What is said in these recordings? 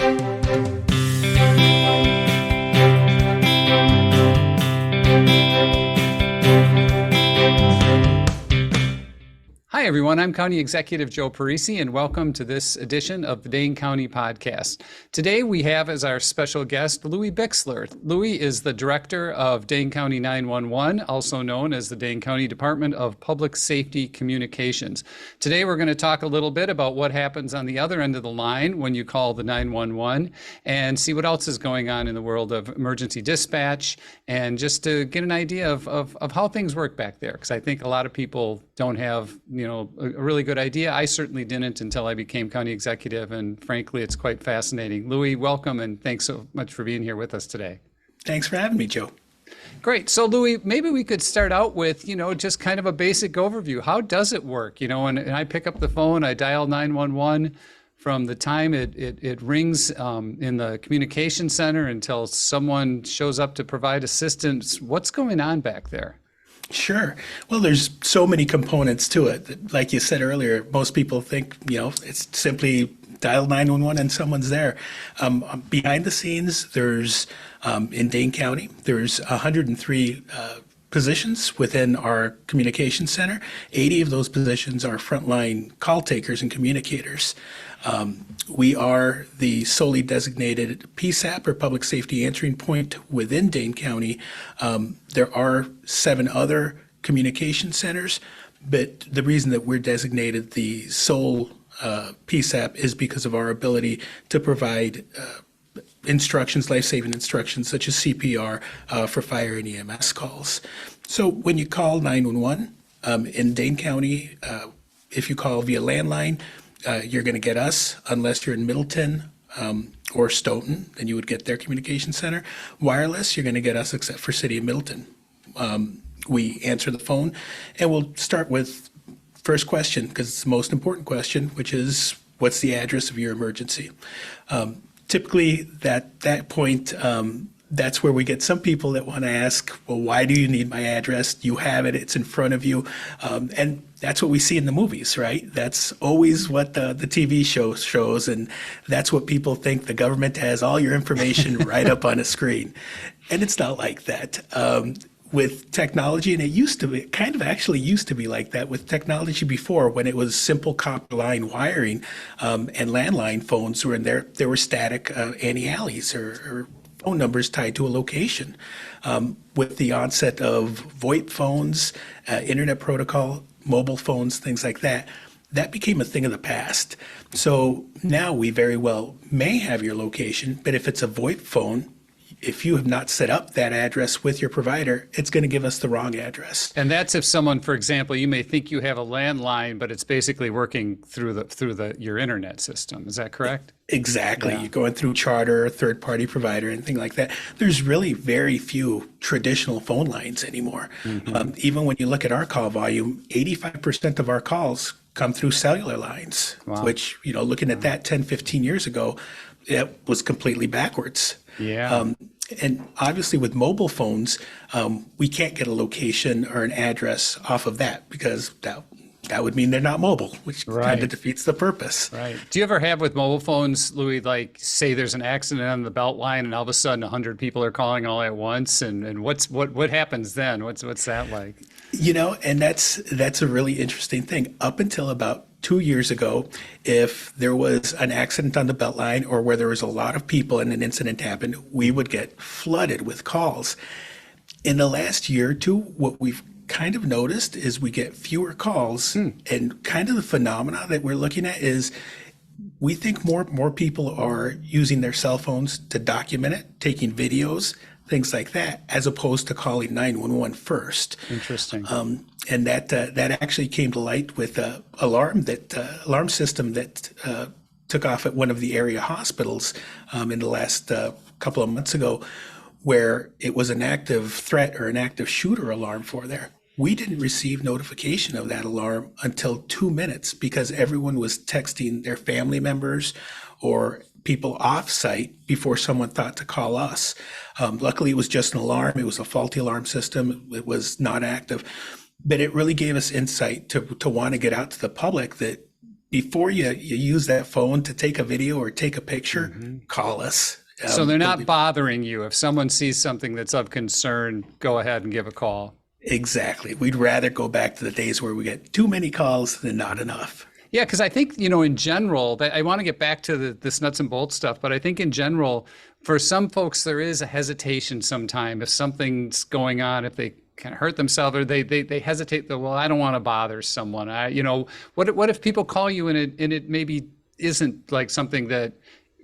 Hi, everyone. I'm County Executive Joe Parisi, and welcome to this edition of the Dane County Podcast. Today, we have as our special guest Louis Bixler. Louis is the Director of Dane County 911, also known as the Dane County Department of Public Safety Communications. Today, we're going to talk a little bit about what happens on the other end of the line when you call the 911 and see what else is going on in the world of emergency dispatch, and just to get an idea of how things work back there, because I think a lot of people don't have, a really good idea. I certainly didn't until I became county executive, and frankly, it's quite fascinating. Louis, welcome, and thanks so much for being here with us today. Thanks for having me, Joe. Great. So, Louis, maybe we could start out with, just kind of a basic overview. How does it work? And I pick up the phone, I dial 911. From the time it rings in the communication center until someone shows up to provide assistance, what's going on back there? Sure. Well, there's so many components to it. Like you said earlier, most people think, it's simply dial 911 and someone's there. Behind the scenes, there's, in Dane County, there's 103 positions within our communication center. 80 of those positions are frontline call takers and communicators. We are the solely designated PSAP, or Public Safety Answering Point, within Dane County. There are 7 other communication centers, but the reason that we're designated the sole PSAP is because of our ability to provide instructions, life-saving instructions, such as CPR for fire and EMS calls. So when you call 911 in Dane County, if you call via landline, you're going to get us, unless you're in Middleton or Stoughton, then you would get their communication center. Wireless, you're going to get us except for City of Middleton. We answer the phone, and we'll start with first question, because it's the most important question, which is, what's the address of your emergency? Typically, that point, that's where we get some people that want to ask, well, why do you need my address? You have it, it's in front of you. And that's what we see in the movies, right? That's always what the TV show shows, and that's what people think. The government has all your information right up on a screen. And it's not like that. With technology, and it kind of actually used to be like that with technology before, when it was simple copper line wiring, and landline phones were in there. There were static anti-alleys or phone numbers tied to a location. With the onset of VoIP phones, internet protocol, mobile phones, things like that, that became a thing of the past. So now we very well may have your location, but if it's a VoIP phone, if you have not set up that address with your provider, it's going to give us the wrong address. And that's if someone, for example, you may think you have a landline, but it's basically working through your internet system. Is that correct? Exactly. Yeah. You're going through Charter, third-party provider, anything like that. There's really very few traditional phone lines anymore. Mm-hmm. Even when you look at our call volume, 85% of our calls come through cellular lines, wow. Which, looking at that 10, 15 years ago, it was completely backwards. Yeah. And obviously with mobile phones, we can't get a location or an address off of that, because that would mean they're not mobile, which kind of defeats the purpose. Right. Do you ever have with mobile phones, Louis, like say there's an accident on the belt line and all of a sudden 100 people are calling all at once, and what happens then? What's that like? And that's a really interesting thing. Up until about 2 years ago, if there was an accident on the Beltline or where there was a lot of people and an incident happened, we would get flooded with calls. In the last year or two, what we've kind of noticed is we get fewer calls, and kind of the phenomena that we're looking at is we think more people are using their cell phones to document it, taking videos, things like that, as opposed to calling 911 first. Interesting. And that actually came to light with an alarm system that took off at one of the area hospitals in the last couple of months ago, where it was an active threat or an active shooter alarm for there. We didn't receive notification of that alarm until 2 minutes, because everyone was texting their family members or people off-site before someone thought to call us. Luckily, it was just an alarm. It was a faulty alarm system. It was not active. But it really gave us insight to want to get out to the public that, before you use that phone to take a video or take a picture, call us. So they're not bothering you. If someone sees something that's of concern, go ahead and give a call. Exactly. We'd rather go back to the days where we get too many calls than not enough. Yeah, because I think, in general, I want to get back to this nuts and bolts stuff, but I think in general, for some folks, there is a hesitation sometime if something's going on, if they kind of hurt themselves or they hesitate, well, I don't want to bother someone. What if people call you and it maybe isn't like something that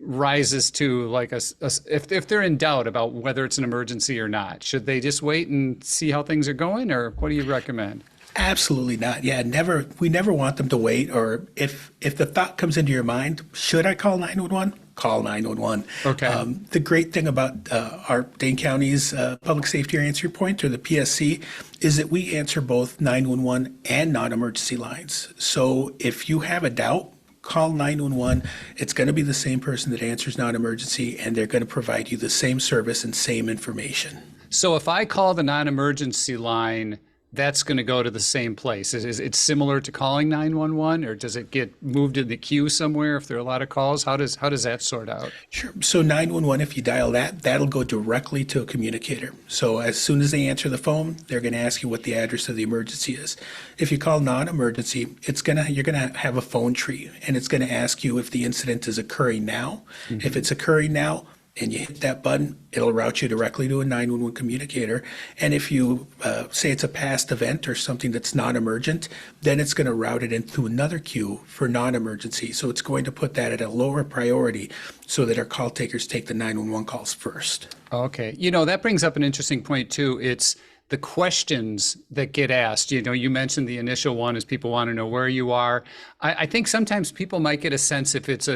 rises to like if they're in doubt about whether it's an emergency or not, should they just wait and see how things are going, or what do you recommend? Absolutely not. Yeah, never. We never want them to wait. Or if the thought comes into your mind, should I call 911? Call 911. Okay. The great thing about our Dane County's Public Safety Answer Point, or the PSC, is that we answer both 911 and non-emergency lines. So if you have a doubt, call 911. It's going to be the same person that answers non-emergency, and they're going to provide you the same service and same information. So if I call the non-emergency line, that's going to go to the same place. Is it similar to calling 911, or does it get moved in the queue somewhere if there are a lot of calls? How does that sort out? Sure. So 911, if you dial that, that'll go directly to a communicator. So as soon as they answer the phone, they're going to ask you what the address of the emergency is. If you call non-emergency, you're going to have a phone tree, and it's going to ask you if the incident is occurring now. Mm-hmm. If it's occurring now, and you hit that button, it'll route you directly to a 911 communicator. And if you say it's a past event or something that's non-emergent, then it's going to route it into another queue for non-emergency. So it's going to put that at a lower priority so that our call takers take the 911 calls first. Okay. That brings up an interesting point too. It's the questions that get asked. You mentioned the initial one is people want to know where you are. I think sometimes people might get a sense if it's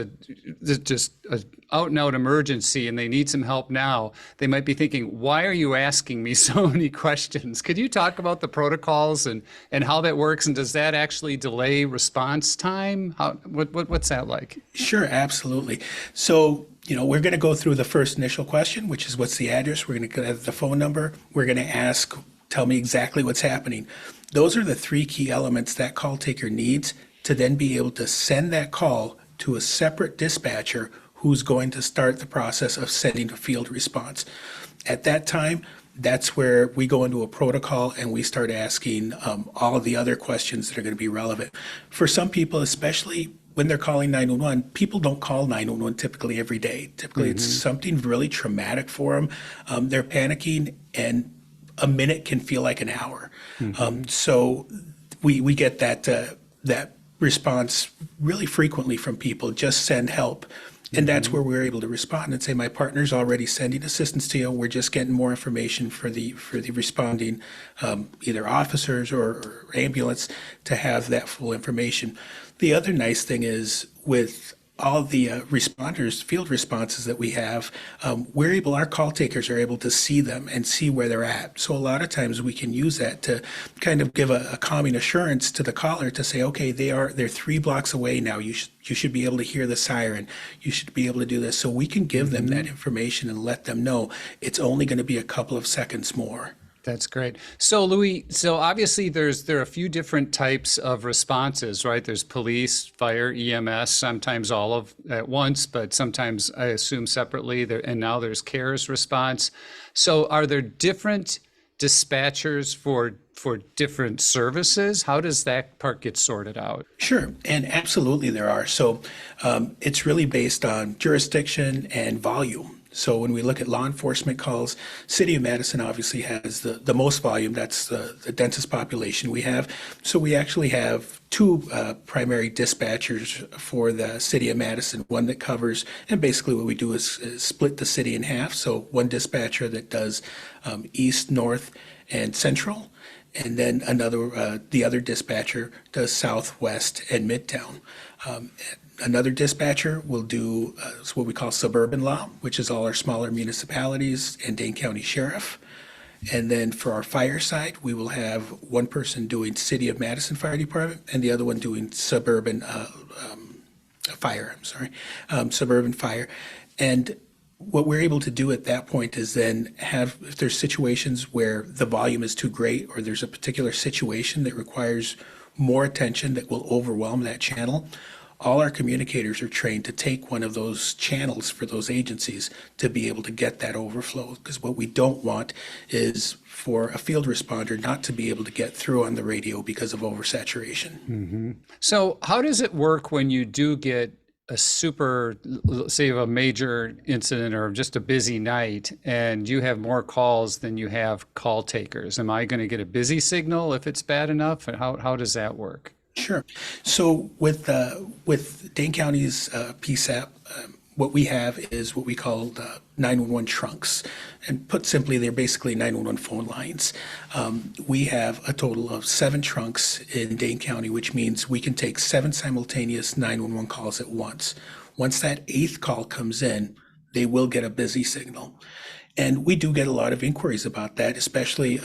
just a out and out emergency and they need some help now, they might be thinking, why are you asking me so many questions? Could you talk about the protocols and how that works? And does that actually delay response time? What's that like? Sure, absolutely. So, we're going to go through the first initial question, which is what's the address? We're going to get the phone number. We're going to ask, tell me exactly what's happening. Those are the three key elements that call taker needs to then be able to send that call to a separate dispatcher who's going to start the process of sending a field response. At that time, that's where we go into a protocol and we start asking all of the other questions that are going to be relevant. For some people, especially when they're calling 911, people don't call 911 typically every day. Typically, it's something really traumatic for them. They're panicking, and a minute can feel like an hour. So we get that response really frequently from people, just send help. And that's where we're able to respond and say, my partner's already sending assistance to you. We're just getting more information for the responding either officers or ambulance to have that full information. The other nice thing is with all the responders, field responses that we have, our call takers are able to see them and see where they're at. So a lot of times we can use that to kind of give a calming assurance to the caller to say, okay, they're 3 blocks away now. You should be able to hear the siren. You should be able to do this. So we can give them that information and let them know it's only going to be a couple of seconds more. That's great. So Louis, obviously there are a few different types of responses, right? There's police, fire, EMS, sometimes all of at once, but sometimes I assume separately. And now there's CARES response. So are there different dispatchers for different services? How does that part get sorted out? Sure, and absolutely there are. So it's really based on jurisdiction and volume. So when we look at law enforcement calls, City of Madison obviously has the most volume. That's the densest population we have. So we actually have 2 primary dispatchers for the City of Madison, one that covers, and basically what we do is split the city in half. So one dispatcher that does east, north, and central, and then the other dispatcher does southwest and midtown. Another dispatcher will do what we call suburban law, which is all our smaller municipalities and Dane County Sheriff. And then for our fire side, we will have one person doing City of Madison Fire Department and the other one doing suburban suburban fire. And what we're able to do at that point is then if there's situations where the volume is too great or there's a particular situation that requires more attention that will overwhelm that channel, all our communicators are trained to take one of those channels for those agencies to be able to get that overflow. Because what we don't want is for a field responder not to be able to get through on the radio because of oversaturation. So how does it work when you do get a say a major incident or just a busy night and you have more calls than you have call takers? Am I going to get a busy signal if it's bad enough? And how does that work? Sure. So with Dane County's PSAP, what we have is what we call 911 trunks. And put simply, they're basically 911 phone lines. We have a total of 7 trunks in Dane County, which means we can take 7 simultaneous 911 calls at once. Once that 8th call comes in, they will get a busy signal. And we do get a lot of inquiries about that, especially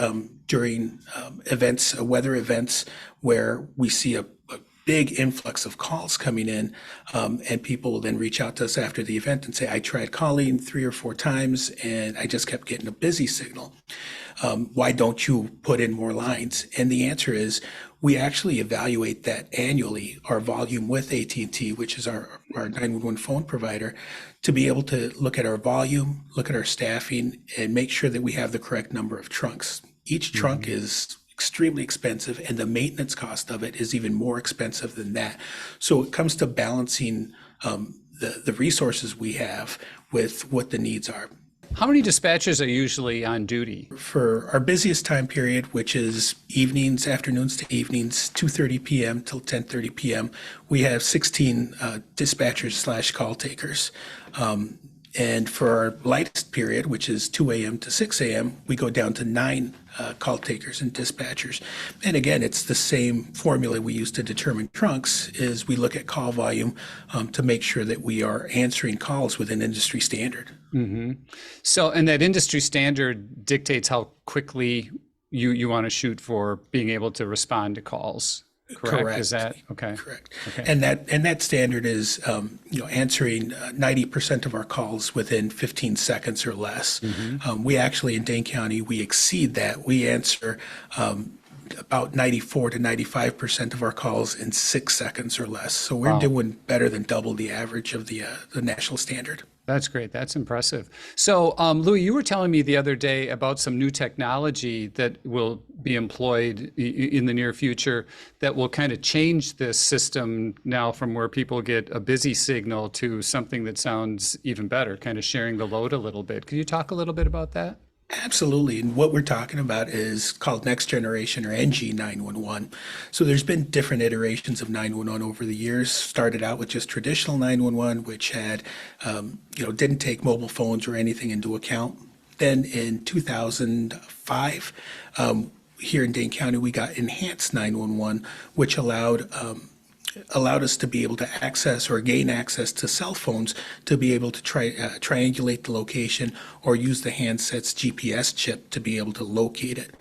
during events, weather events, where we see a big influx of calls coming in, and people will then reach out to us after the event and say, I tried calling 3 or 4 times and I just kept getting a busy signal. Why don't you put in more lines? And the answer is, we actually evaluate that annually, our volume with AT&T, which is our 911 phone provider, to be able to look at our volume, look at our staffing, and make sure that we have the correct number of trunks. Each trunk is extremely expensive, and the maintenance cost of it is even more expensive than that. So it comes to balancing the resources we have with what the needs are. How many dispatchers are usually on duty? For our busiest time period, which is evenings, afternoons to evenings, 2:30 p.m. till 10:30 p.m., we have 16 dispatchers / call takers. And for our lightest period, which is 2 a.m. to 6 a.m., we go down to 9 call takers and dispatchers. And again, it's the same formula we use to determine trunks, is we look at call volume to make sure that we are answering calls within industry standard. So, and that industry standard dictates how quickly you want to shoot for being able to respond to calls. Correct. Is that okay? Correct. Okay. And that standard is answering 90% of our calls within 15 seconds or less. We actually in Dane County, we exceed that. We answer about 94 to 95% of our calls in 6 seconds or less. So we're doing better than double the average of the national standard. That's great. That's impressive. So, Louis, you were telling me the other day about some new technology that will be employed in the near future that will kind of change this system now from where people get a busy signal to something that sounds even better, kind of sharing the load a little bit. Could you talk a little bit about that? Absolutely. And what we're talking about is called Next Generation or NG 911. So there's been different iterations of 911 over the years. Started out with just traditional 911, which had, didn't take mobile phones or anything into account. Then in 2005, here in Dane County, we got enhanced 911, which allowed us to be able to access or gain access to cell phones to be able to triangulate the location or use the handset's GPS chip to be able to locate it.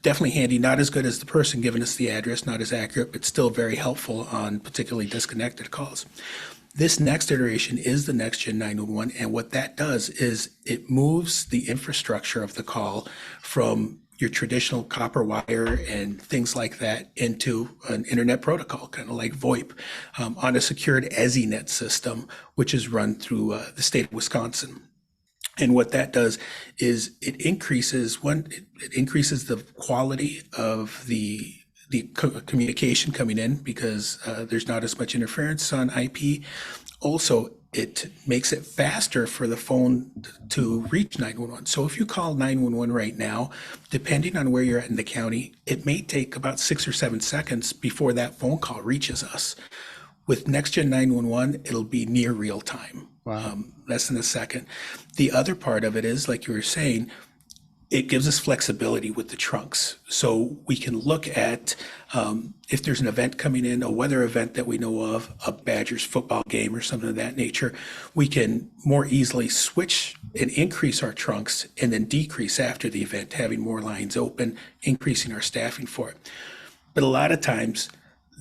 Definitely handy, not as good as the person giving us the address, not as accurate, but still very helpful on particularly disconnected calls. This next iteration is the Next Gen 911, and what that does is it moves the infrastructure of the call from your traditional copper wire and things like that into an internet protocol, kind of like VoIP, on a secured EZInet system, which is run through the state of Wisconsin. And what that does is it increases the quality of the communication coming in because there's not as much interference on IP. Also, it makes it faster for the phone to reach 911. So if you call 911 right now, depending on where you're at in the county, it may take about 6 or 7 seconds before that phone call reaches us. With Next Gen 911, it'll be near real time, less than a second. The other part of it is, like you were saying, it gives us flexibility with the trunks. So we can look at if there's an event coming in, a weather event that we know of, a Badgers football game or something of that nature, we can more easily switch and increase our trunks and then decrease after the event, having more lines open, increasing our staffing for it. But a lot of times,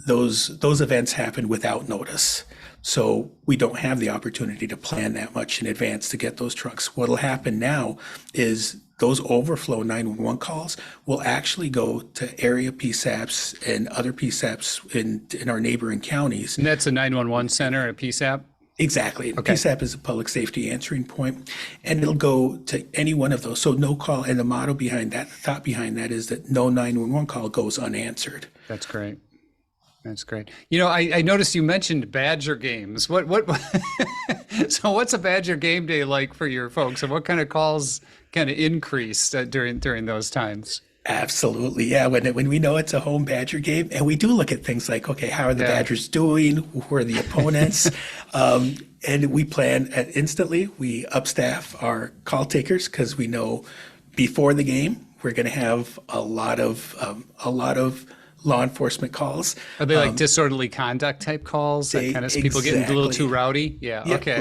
those events happen without notice. So we don't have the opportunity to plan that much in advance to get those trucks. What'll happen now is those overflow 911 calls will actually go to area PSAPs and other PSAPs in our neighboring counties. And that's a 911 center, a PSAP? Exactly. Okay. PSAP is a public safety answering point, and it'll go to any one of those. So no call, and the motto behind that, the thought behind that is that no 911 call goes unanswered. That's great. That's great. I noticed you mentioned Badger games. What so what's a Badger game day like for your folks, and what kind of calls kind of increased during those times? Absolutely. Yeah. When we know it's a home Badger game, and we do look at things like, okay, how are the Badgers doing? Who are the opponents? And we plan instantly. We upstaff our call takers because we know before the game, we're going to have a lot of law enforcement calls. Are they like disorderly conduct type calls? That kind of people getting a little too rowdy? Yeah. Okay.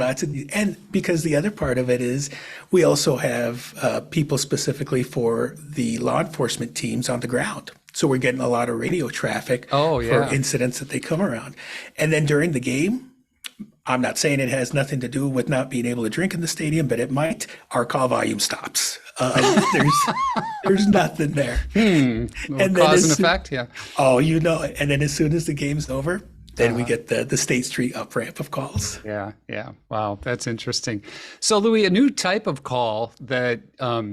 And because the other part of it is we also have people specifically for the law enforcement teams on the ground. So we're getting a lot of radio traffic for incidents that they come around. And then during the game, I'm not saying it has nothing to do with not being able to drink in the stadium, but it might. Our call volume stops. There's nothing there. And cause and effect, yeah. Oh, and then as soon as the game's over, then we get the State Street up ramp of calls. Yeah. Wow, that's interesting. So, Louis, a new type of call that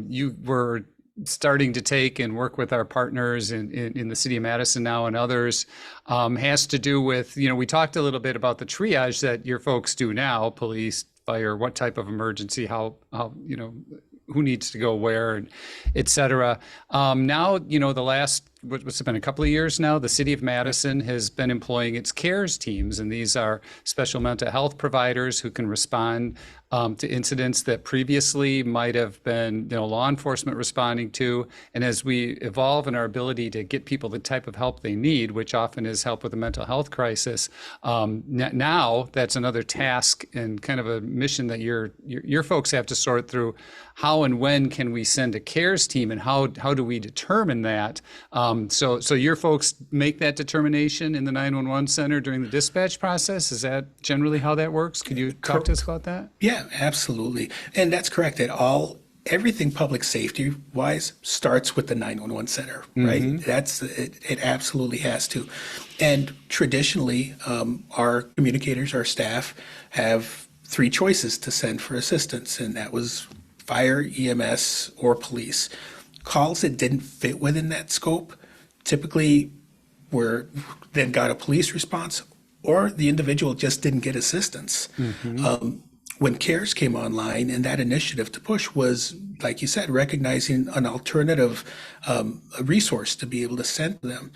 you were starting to take and work with our partners in the city of Madison now and others has to do with, we talked a little bit about the triage that your folks do now, police, fire, what type of emergency, how who needs to go where, and et cetera. Now, the last, what's it been, a couple of years now, the city of Madison has been employing its CARES teams, and these are special mental health providers who can respond to incidents that previously might have been, law enforcement responding to. And as we evolve in our ability to get people the type of help they need, which often is help with a mental health crisis, now that's another task and kind of a mission that your folks have to sort through. How and when can we send a CARES team, and how do we determine that? So your folks make that determination in the 911 center during the dispatch process? Is that generally how that works? Could you talk to us about that? Yeah, absolutely. And that's correct. Everything public safety wise starts with the 911 center, right? It absolutely has to. And traditionally, our communicators, our staff have three choices to send for assistance, and that was fire, EMS, or police. Calls that didn't fit within that scope typically then got a police response, or the individual just didn't get assistance. When CARES came online, and that initiative to push was, like you said, recognizing an alternative a resource to be able to send to them.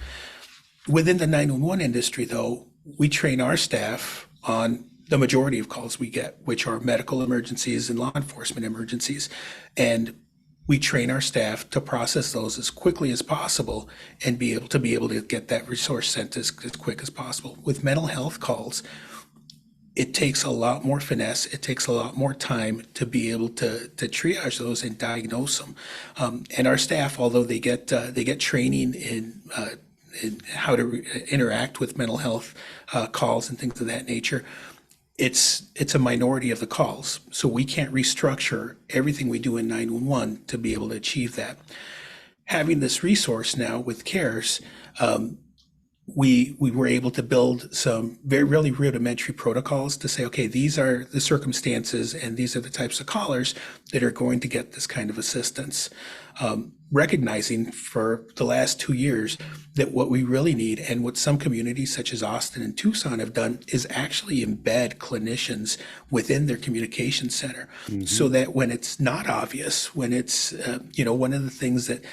Within the 911 industry, though, we train our staff on the majority of calls we get, which are medical emergencies and law enforcement emergencies. And we train our staff to process those as quickly as possible and be able to get that resource sent as quick as possible. With mental health calls, it takes a lot more finesse. It takes a lot more time to be able to triage those and diagnose them. And our staff, although they get training in how to interact with mental health calls and things of that nature, it's a minority of the calls. So we can't restructure everything we do in 911 to be able to achieve that. Having this resource now with CARES, we were able to build some really rudimentary protocols to say, okay, these are the circumstances and these are the types of callers that are going to get this kind of assistance. Recognizing for the last 2 years that what we really need, and what some communities such as Austin and Tucson have done, is actually embed clinicians within their communication center, so that when it's not obvious, when it's one of the things that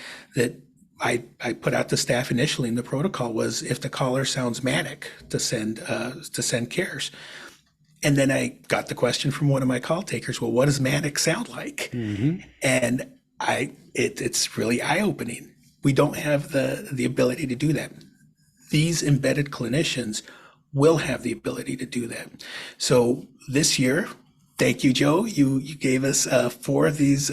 I put out to staff initially in the protocol was, if the caller sounds manic, to send CARES. And then I got the question from one of my call takers, well, what does manic sound like? And it's really eye-opening. We don't have the ability to do that. These embedded clinicians will have the ability to do that. So this year, Thank you, Joe. You gave us four of these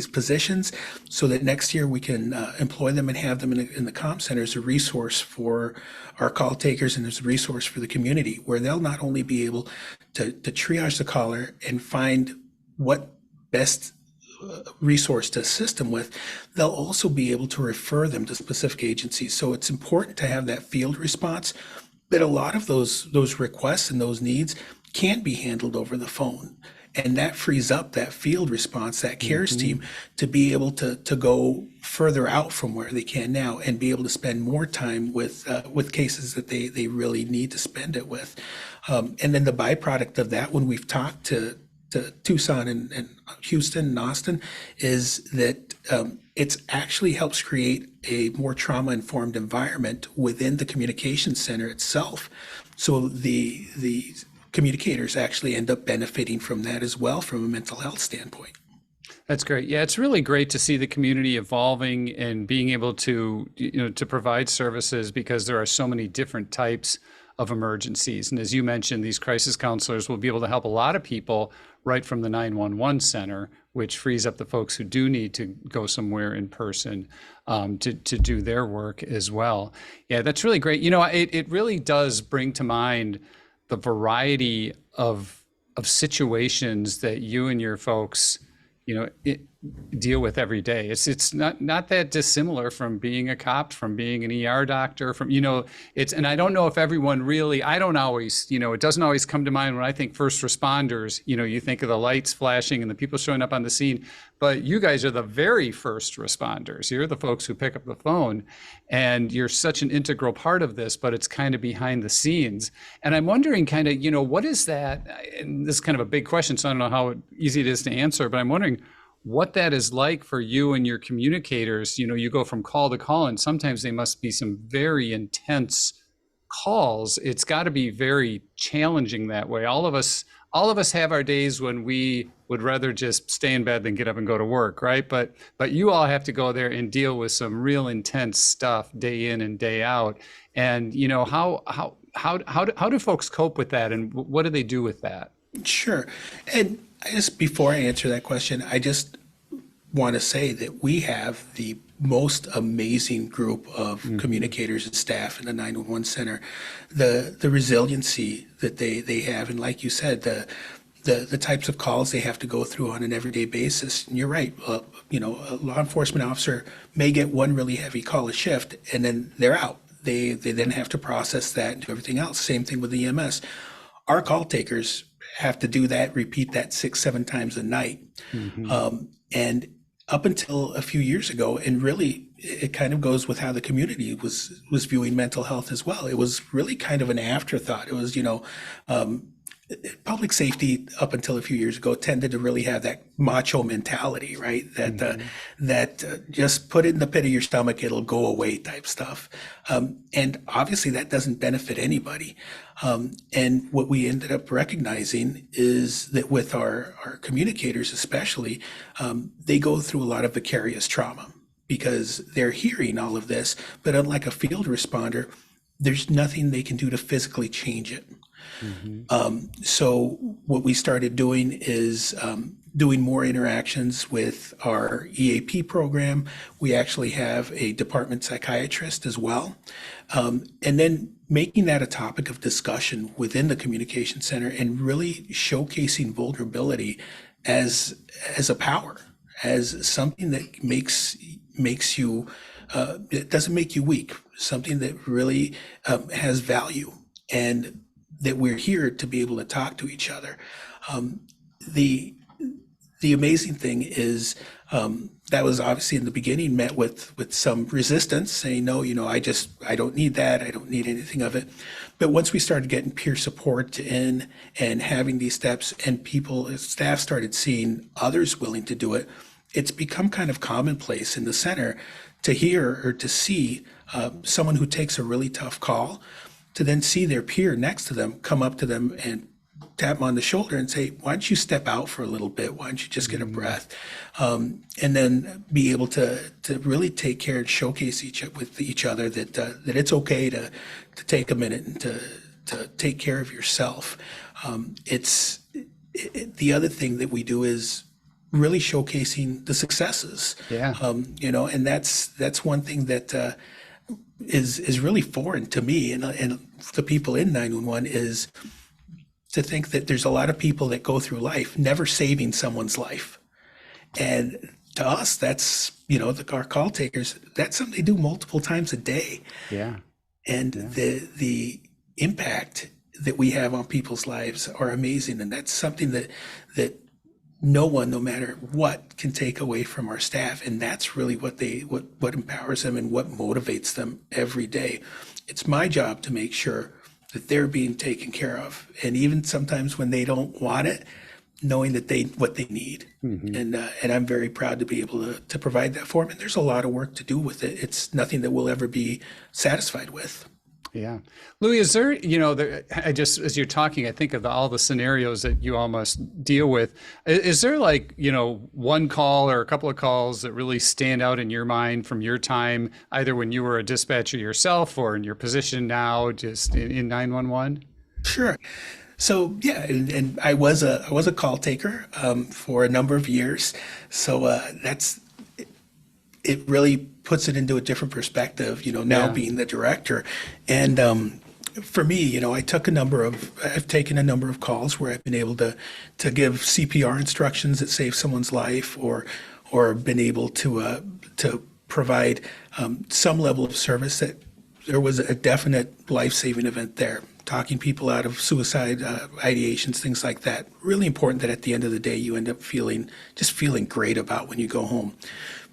positions, so that next year we can employ them and have them in the comm center as a resource for our call takers and as a resource for the community, where they'll not only be able to triage the caller and find what best resource to assist them with, they'll also be able to refer them to specific agencies. So it's important to have that field response, but a lot of those requests and those needs can't be handled over the phone. And that frees up that field response, that cares team, to be able to go further out from where they can now and be able to spend more time with cases that they really need to spend it with. And then the byproduct of that, when we've talked to Tucson and Houston and Austin, is that it's actually helps create a more trauma-informed environment within the communication center itself. So the communicators actually end up benefiting from that as well from a mental health standpoint. That's great. Yeah, it's really great to see the community evolving and being able to, to provide services, because there are so many different types of emergencies. And as you mentioned, these crisis counselors will be able to help a lot of people right from the 911 center, which frees up the folks who do need to go somewhere in person to do their work as well. Yeah, that's really great. It really does bring to mind the variety of situations that you and your folks, deal with every day. It's not that dissimilar from being a cop, from being an ER doctor, and I don't know if everyone really, I don't always, it doesn't always come to mind when I think first responders, you think of the lights flashing and the people showing up on the scene, but you guys are the very first responders. You're the folks who pick up the phone, and you're such an integral part of this, but it's kind of behind the scenes. And I'm wondering what is that? And this is kind of a big question, so I don't know how easy it is to answer, but I'm wondering what that is like for you and your communicators. You go from call to call, and sometimes they must be some very intense calls. It's got to be very challenging that way. All of us have our days when we would rather just stay in bed than get up and go to work, right? But you all have to go there and deal with some real intense stuff day in and day out. And how do folks cope with that, and what do they do with that? Sure. And before I answer that question, I just want to say that we have the most amazing group of communicators and staff in the 911 center. The resiliency that they have, and like you said, the types of calls they have to go through on an everyday basis. And you're right, a law enforcement officer may get one really heavy call a shift, and then they're out. They then have to process that and do everything else. Same thing with EMS. Our call takers have to do that, repeat that 6-7 times a night. And up until a few years ago, and really it kind of goes with how the community was viewing mental health as well. It was really kind of an afterthought. It was, public safety up until a few years ago tended to really have that macho mentality, right? That just put it in the pit of your stomach, it'll go away type stuff. And obviously that doesn't benefit anybody. And what we ended up recognizing is that with our communicators especially, they go through a lot of vicarious trauma because they're hearing all of this, but unlike a field responder, there's nothing they can do to physically change it. So what we started doing is doing more interactions with our EAP program. We actually have a department psychiatrist as well. And then making that a topic of discussion within the communication center and really showcasing vulnerability as a power, as something that makes you, it doesn't make you weak, something that really has value, and that we're here to be able to talk to each other. The amazing thing is that was obviously in the beginning met with some resistance, saying, no, I don't need that. I don't need anything of it. But once we started getting peer support in and having these steps, and staff started seeing others willing to do it, it's become kind of commonplace in the center to hear or to see someone who takes a really tough call, to then see their peer next to them come up to them and tap them on the shoulder and say, why don't you step out for a little bit? Why don't you just get a breath? And then be able to really take care and showcase with each other that it's okay to take a minute and to take care of yourself. the other thing that we do is really showcasing the successes. Yeah. And that's one thing that is really foreign to me and the people in 911 is to think that there's a lot of people that go through life never saving someone's life. And to us, that's, our call takers, that's something they do multiple times a day. Yeah. And the impact that we have on people's lives are amazing. And that's something that no one, no matter what, can take away from our staff. And that's really what empowers them and what motivates them every day. It's my job to make sure that they're being taken care of. And even sometimes when they don't want it, knowing that what they need. And I'm very proud to be able to provide that for them. And there's a lot of work to do with it. It's nothing that we'll ever be satisfied with. Yeah. Louis, is there, as you're talking, I think of all the scenarios that you almost deal with. Is there one call or a couple of calls that really stand out in your mind from your time, either when you were a dispatcher yourself or in your position now, just in 911? Sure. So yeah, and I was a call taker for a number of years. So it really puts it into a different perspective, now being the director. And for me, I've taken a number of calls where I've been able to give CPR instructions that save someone's life, or been able to provide some level of service that there was a definite life-saving event there. Talking people out of suicide ideations, things like that. Really important that at the end of the day, you end up feeling great about when you go home.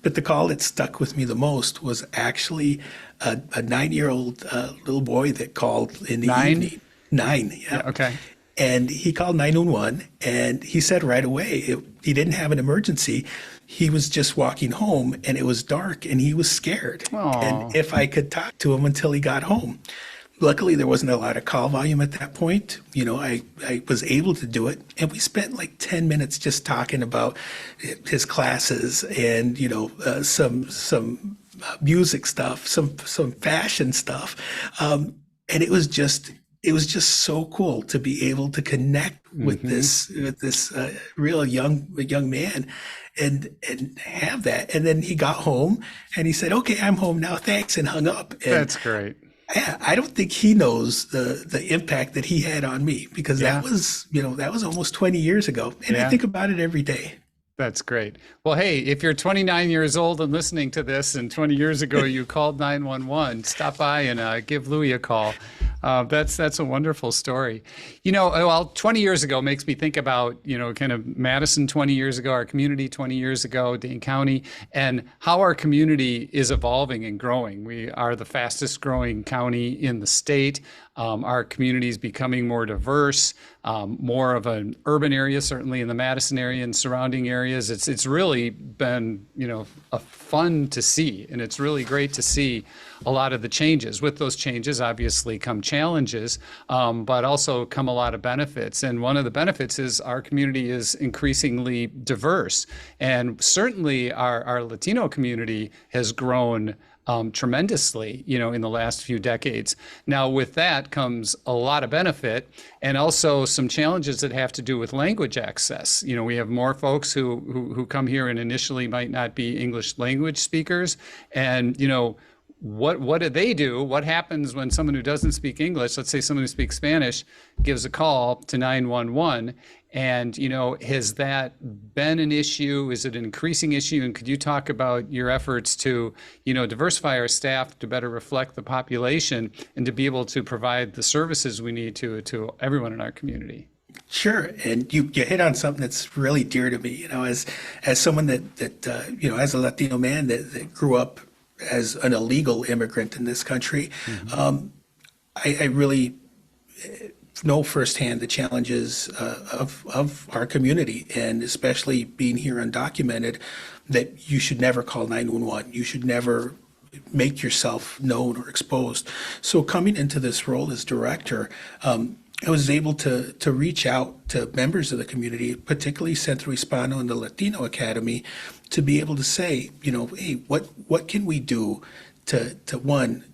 But the call that stuck with me the most was actually a 9-year-old little boy that called in the evening. 9, yeah. Okay. And he called 911, and he said right away, he didn't have an emergency. He was just walking home, and it was dark, and he was scared. Aww. And if I could talk to him until he got home. Luckily, there wasn't a lot of call volume at that point. I was able to do it. And we spent like 10 minutes just talking about his classes and, some music stuff, some fashion stuff. And it was just so cool to be able to connect with this real young man and have that. And then he got home and he said, "Okay, I'm home now. Thanks," and hung up. And that's great. I don't think he knows the impact that he had on me, because that was almost 20 years ago. And I think about it every day. That's great. Well, hey, if you're 29 years old and listening to this and 20 years ago you called 911, stop by and give Louis a call. That's a wonderful story. 20 years ago makes me think about, kind of Madison 20 years ago, our community 20 years ago, Dane County, and how our community is evolving and growing. We are the fastest growing county in the state. Our community is becoming more diverse, more of an urban area, certainly in the Madison area and surrounding areas. It's really been, a fun to see, and it's really great to see a lot of the changes. With those changes, obviously, come challenges, but also come a lot of benefits. And one of the benefits is our community is increasingly diverse, and certainly our Latino community has grown tremendously, in the last few decades. Now, with that comes a lot of benefit and also some challenges that have to do with language access. We have more folks who come here and initially might not be English language speakers. And, what do they do? What happens when someone who doesn't speak English, let's say someone who speaks Spanish, gives a call to 911? And, has that been an issue? Is it an increasing issue? And could you talk about your efforts to, diversify our staff to better reflect the population and to be able to provide the services we need to everyone in our community? Sure. And you hit on something that's really dear to me, as someone that as a Latino man that grew up as an illegal immigrant in this country. I really know firsthand the challenges of our community, and especially being here undocumented, that you should never call 911. You should never make yourself known or exposed. So coming into this role as director, I was able to reach out to members of the community, particularly Centro Hispano and the Latino Academy, to be able to say, hey, what can we do to one,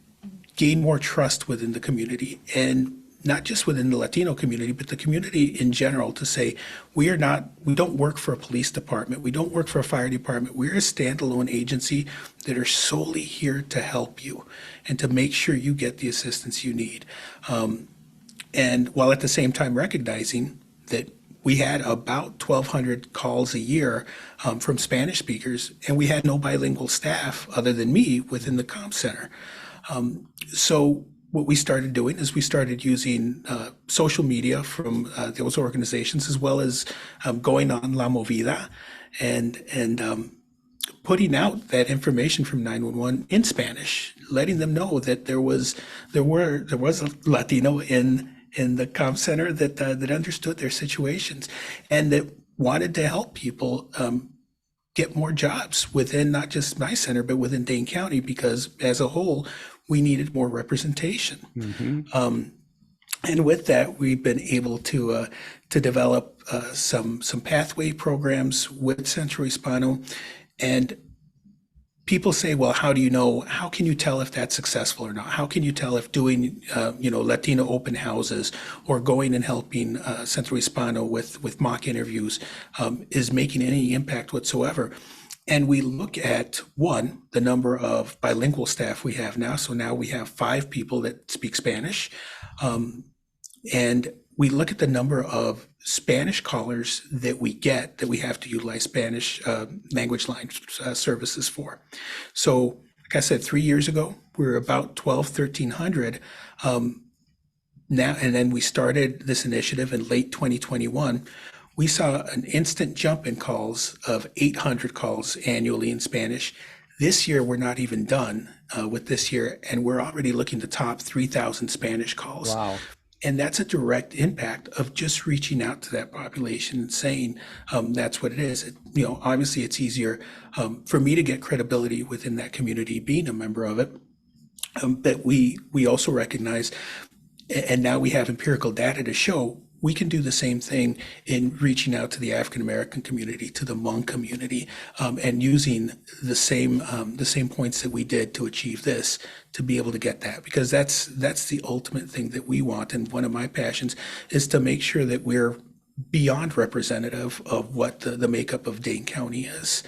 gain more trust within the community, and not just within the Latino community, but the community in general, to say we don't work for a police department, we don't work for a fire department, we're a standalone agency that are solely here to help you and to make sure you get the assistance you need. And while at the same time recognizing that we had about 1,200 calls a year from Spanish speakers, and we had no bilingual staff other than me within the comm center. So what we started doing is we started using social media from those organizations, as well as going on La Movida and putting out that information from 911 in Spanish, letting them know that there was a Latino in the comm center that understood their situations and that wanted to help people get more jobs within not just my center, but within Dane County, because as a whole, we needed more representation. Mm-hmm. And with that, we've been able to develop some pathway programs with Centro Hispano. And people say, well, how can you tell if that's successful or not? How can you tell if doing, Latino open houses or going and helping Centro Hispano with mock interviews is making any impact whatsoever? And we look at, one, the number of bilingual staff we have now. So now we have 5 people that speak Spanish. And we look at the number of Spanish callers that we have to utilize Spanish language line services for. So, like I said, 3 years ago, we were about 1,300. Now, and then we started this initiative in late 2021. We saw an instant jump in calls of 800 calls annually in Spanish. This year, we're not even done with this year, and we're already looking to top 3,000 Spanish calls. Wow. And that's a direct impact of just reaching out to that population and saying that's what it is. Obviously, it's easier for me to get credibility within that community, being a member of it. But we also recognize, and now we have empirical data to show, we can do the same thing in reaching out to the African American community, to the Hmong community, and using the same points that we did to achieve this, to be able to get that, because that's the ultimate thing that we want. And one of my passions is to make sure that we're beyond representative of what the makeup of Dane County is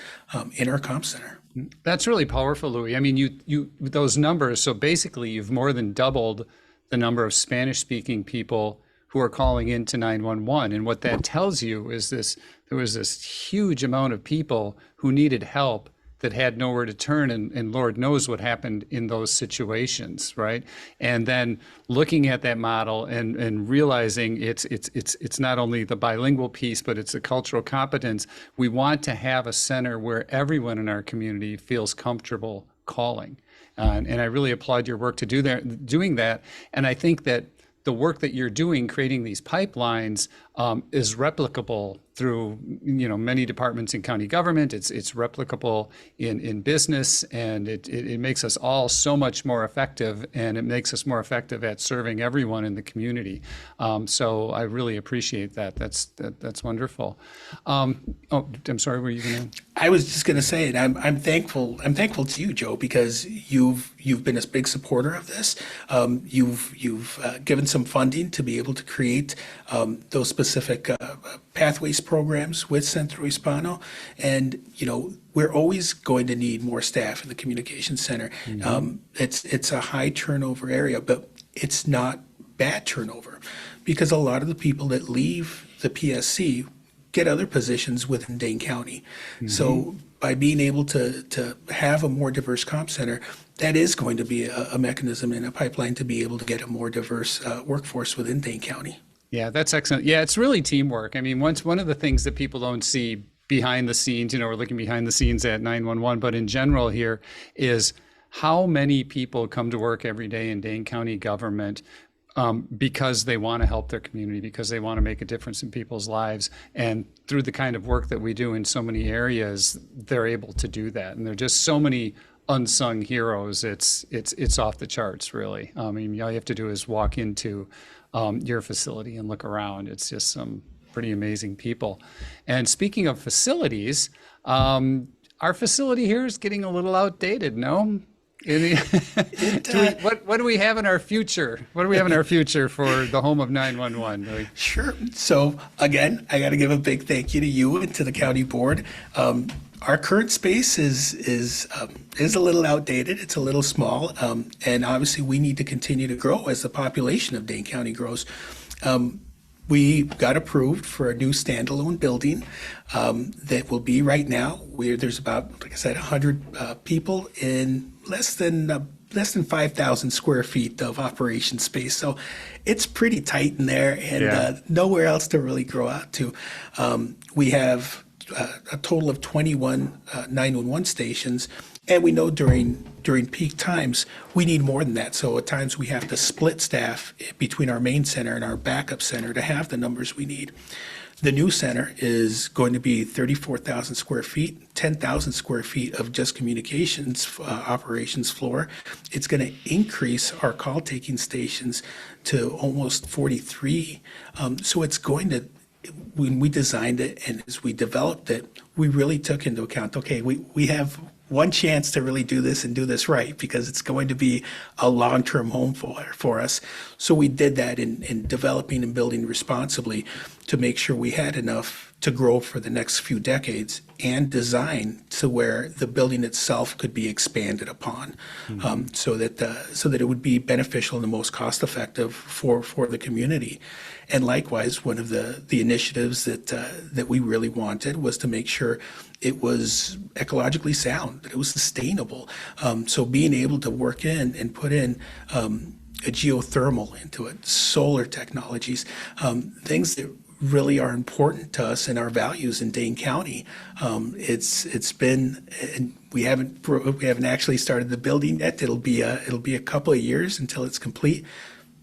in our comm center. That's really powerful, Louis. I mean, you those numbers. So basically, you've more than doubled the number of Spanish-speaking people who are calling into 911. And what that tells you is there was this huge amount of people who needed help that had nowhere to turn, and Lord knows what happened in those situations, right? And then looking at that model and realizing it's not only the bilingual piece, but it's a cultural competence. We want to have a center where everyone in our community feels comfortable calling. And I really applaud your work doing that. And I think that the work that you're doing, creating these pipelines, is replicable through many departments in county government. It's replicable in business, and it makes us all so much more effective, and it makes us more effective at serving everyone in the community. So I really appreciate that. That's wonderful. I'm sorry, were you going to? I was just going to say it. I'm thankful. I'm thankful to you, Joe, because you've been a big supporter of this. You've given some funding to be able to create those specific pathways programs with Centro Hispano, and we're always going to need more staff in the communications center. Mm-hmm. It's a high turnover area, but it's not bad turnover, because a lot of the people that leave the PSC get other positions within Dane County. Mm-hmm. So by being able to have a more diverse comp center, that is going to be a mechanism and a pipeline to be able to get a more diverse workforce within Dane County. Yeah, that's excellent. Yeah, it's really teamwork. I mean, one of the things that people don't see behind the scenes, we're looking behind the scenes at 911, but in general here is how many people come to work every day in Dane County government because they want to help their community, because they want to make a difference in people's lives. And through the kind of work that we do in so many areas, they're able to do that. And there are just so many unsung heroes. It's off the charts, really. I mean, all you have to do is walk into your facility and look around. It's just some pretty amazing people. And speaking of facilities, our facility here is getting a little outdated, no? What do we have in our future? What do we have in our future for the home of 911? Sure. So again, I got to give a big thank you to you and to the county board. Our current space is a little outdated. It's a little small, and obviously we need to continue to grow as the population of Dane County grows. We got approved for a new standalone building that will be right now where there's about, like I said, 100 people in less than 5,000 square feet of operation space. So it's pretty tight in there, and nowhere else to really grow out to. We have a total of 21 911 stations, and we know during peak times we need more than that. So at times we have to split staff between our main center and our backup center to have the numbers we need. The new center is going to be 34,000 square feet, 10,000 square feet of just communications operations floor. It's going to increase our call taking stations to almost 43. So it's going to, when we designed it and as we developed it, we really took into account, okay, we have one chance to really do this and do this right, because it's going to be a long-term home for us. So we did that in developing and building responsibly to make sure we had enough to grow for the next few decades, and design to where the building itself could be expanded upon, so that it would be beneficial and the most cost-effective for the community. And likewise, one of the initiatives that we really wanted was to make sure it was ecologically sound, that it was sustainable. So being able to work in and put in a geothermal into it, solar technologies, things that really are important to us and our values in Dane County. It's been, and we haven't actually started the building yet. It'll be a couple of years until it's complete,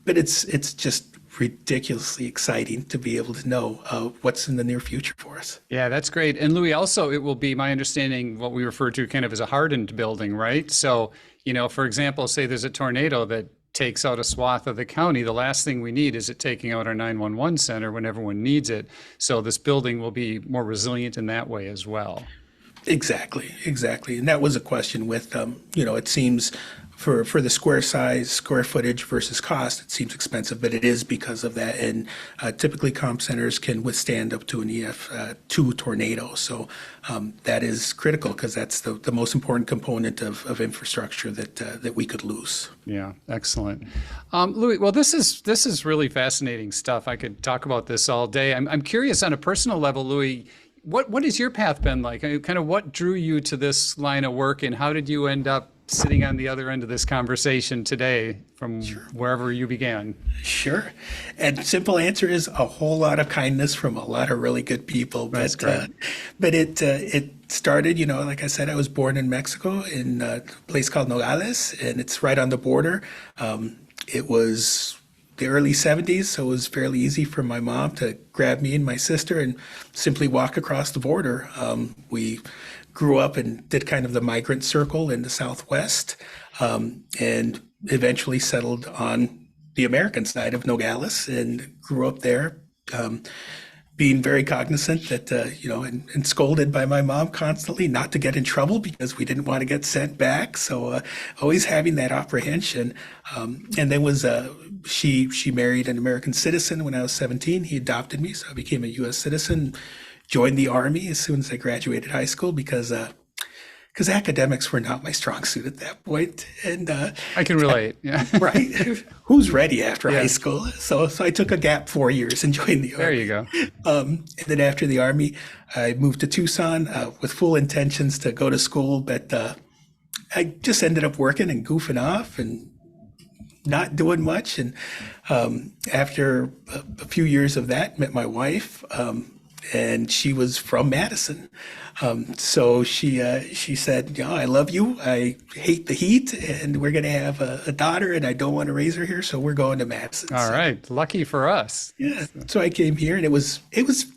but it's just ridiculously exciting to be able to know what's in the near future for us. Yeah, that's great. And Louis, also, it will be my understanding what we refer to kind of as a hardened building, right? So, for example, say there's a tornado that takes out a swath of the county. The last thing we need is it taking out our 911 center when everyone needs it. So this building will be more resilient in that way as well. Exactly. And that was a question with, it seems for the square footage versus cost, it seems expensive, but it is because of that. And typically comp centers can withstand up to an EF2 tornado. So that is critical, because that's the most important component of infrastructure that we could lose. Yeah, excellent. Louis, well, this is really fascinating stuff. I could talk about this all day. I'm curious on a personal level, Louis, what has your path been like? Kind of what drew you to this line of work, and how did you end up sitting on the other end of this conversation today from wherever you began? Sure. And simple answer is a whole lot of kindness from a lot of really good people. That's great. But it started, like I said, I was born in Mexico in a place called Nogales, and it's right on the border. It was the early 70s, so it was fairly easy for my mom to grab me and my sister and simply walk across the border. We grew up and did kind of the migrant circle in the Southwest, and eventually settled on the American side of Nogales and grew up there, being very cognizant that, and scolded by my mom constantly not to get in trouble because we didn't want to get sent back. So always having that apprehension. And then she married an American citizen when I was 17. He adopted me, so I became a U.S. citizen. Joined the Army as soon as I graduated high school because academics were not my strong suit at that point. And I can relate. Yeah. Right. Who's ready after high school? So I took a gap 4 years and joined the Army. There you go. And then after the Army, I moved to Tucson with full intentions to go to school, but I just ended up working and goofing off and not doing much. And after a few years of that, met my wife. And she was from Madison. So she said, I love you. I hate the heat, and we're going to have a daughter, and I don't want to raise her here. So we're going to Madison. All right. Lucky for us. Yeah. So I came here, and it was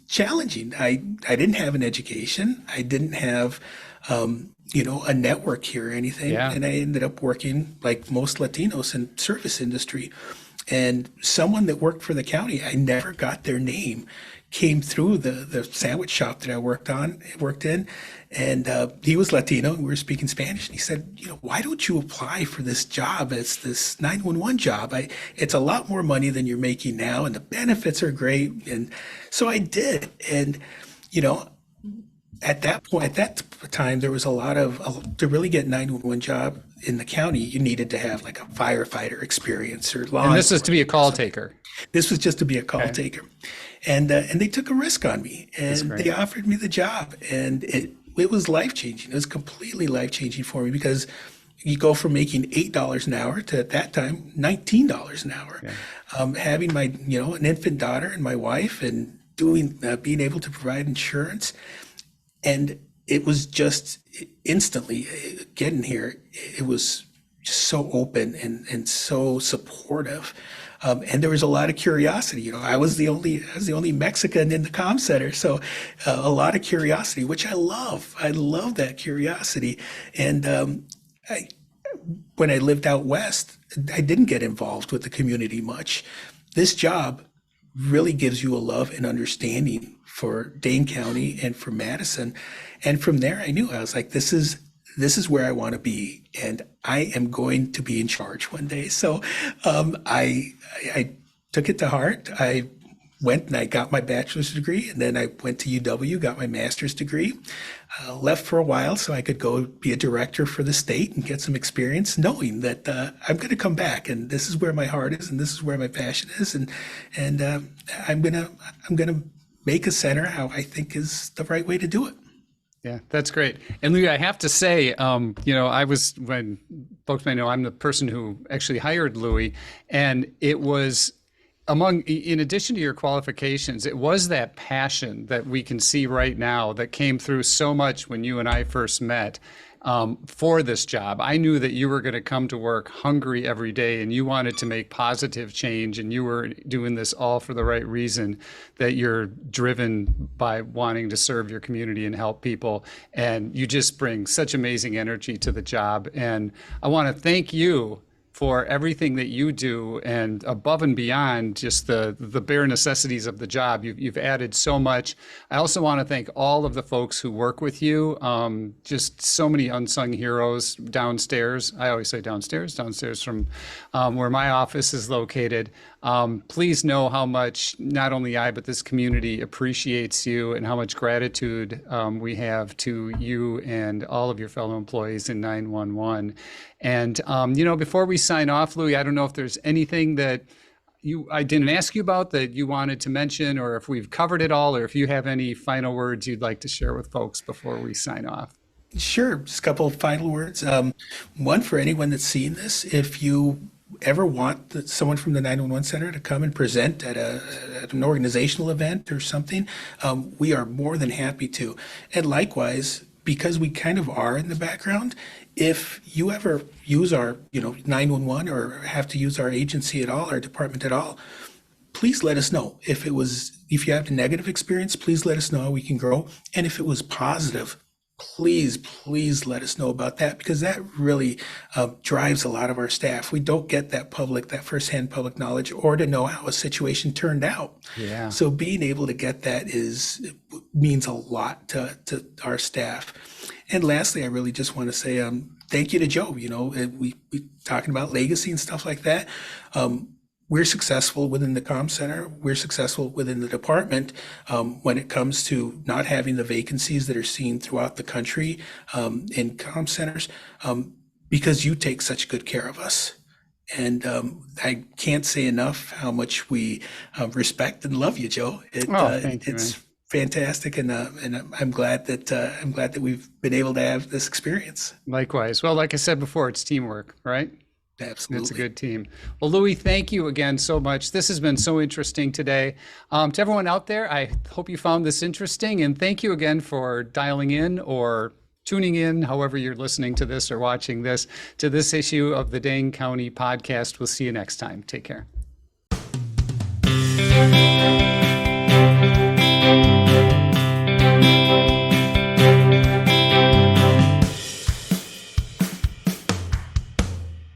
challenging. I didn't have an education. I didn't have, a network here or anything. Yeah. And I ended up working like most Latinos in service industry. And someone that worked for the county, I never got their name, came through the sandwich shop that I worked in, and he was Latino, and we were speaking Spanish. And he said, why don't you apply for this job? It's this 911 job. It's a lot more money than you're making now, and the benefits are great. And so I did. And, at that time, there was a lot to really get 911 job in the county, you needed to have like a firefighter experience or law. And this is to be a call taker. This was just to be a call taker. And they took a risk on me, and they offered me the job, and it was life-changing. It was completely life-changing for me, because you go from making $8 an hour to, at that time, $19 an hour. Having my, an infant daughter and my wife, and being able to provide insurance. And it was just instantly getting here. It was just so open and so supportive. And there was a lot of curiosity. I was the only Mexican in the comm center. So a lot of curiosity, which I love. I love that curiosity. And when I lived out west, I didn't get involved with the community much. This job really gives you a love and understanding for Dane County and for Madison. And from there, I knew, I was like, this is where I want to be, and I am going to be in charge one day. So I took it to heart. I went and I got my bachelor's degree, and then I went to UW, got my master's degree, left for a while so I could go be a director for the state and get some experience, knowing that I'm going to come back, and this is where my heart is, and this is where my passion is, and I'm gonna make a center how I think is the right way to do it. Yeah, that's great. And Louis, I have to say, when folks may know, I'm the person who actually hired Louis, and it was in addition to your qualifications, it was that passion that we can see right now that came through so much when you and I first met for this job. I knew that you were going to come to work hungry every day, and you wanted to make positive change, and you were doing this all for the right reason, that you're driven by wanting to serve your community and help people. And you just bring such amazing energy to the job. And I want to thank you for everything that you do, and above and beyond just the bare necessities of the job. You've added so much. I also want to thank all of the folks who work with you. Just so many unsung heroes downstairs. I always say downstairs from where my office is located. Please know how much not only I, but this community appreciates you, and how much gratitude we have to you and all of your fellow employees in 911. And, before we sign off, Louis, I don't know if there's anything that I didn't ask you about that you wanted to mention, or if we've covered it all, or if you have any final words you'd like to share with folks before we sign off. Sure. Just a couple of final words. One, for anyone that's seen this, if you ever want someone from the 911 Center to come and present at an organizational event or something, we are more than happy to. And likewise, because we kind of are in the background, if you ever use our 911 or have to use our agency at all, our department at all, please let us know. If you have a negative experience, please let us know. We can grow. And if it was positive, please let us know about that, because that really drives a lot of our staff. We don't get that firsthand public knowledge, or to know how a situation turned out. Yeah. So being able to get that means a lot to our staff. And lastly, I really just want to say thank you to Joe. We talking about legacy and stuff like that. We're successful within the comm center. We're successful within the department when it comes to not having the vacancies that are seen throughout the country in comm centers, because you take such good care of us. And I can't say enough how much we respect and love you, Joe. Thank you, it's man. Fantastic, and I'm glad that we've been able to have this experience. Likewise. Well, like I said before, it's teamwork, right? Absolutely. It's a good team. Well, Louis, thank you again so much. This has been so interesting today. To everyone out there, I hope you found this interesting, and thank you again for dialing in or tuning in, however you're listening to this or watching this, to this issue of the Dane County Podcast. We'll see you next time. Take care.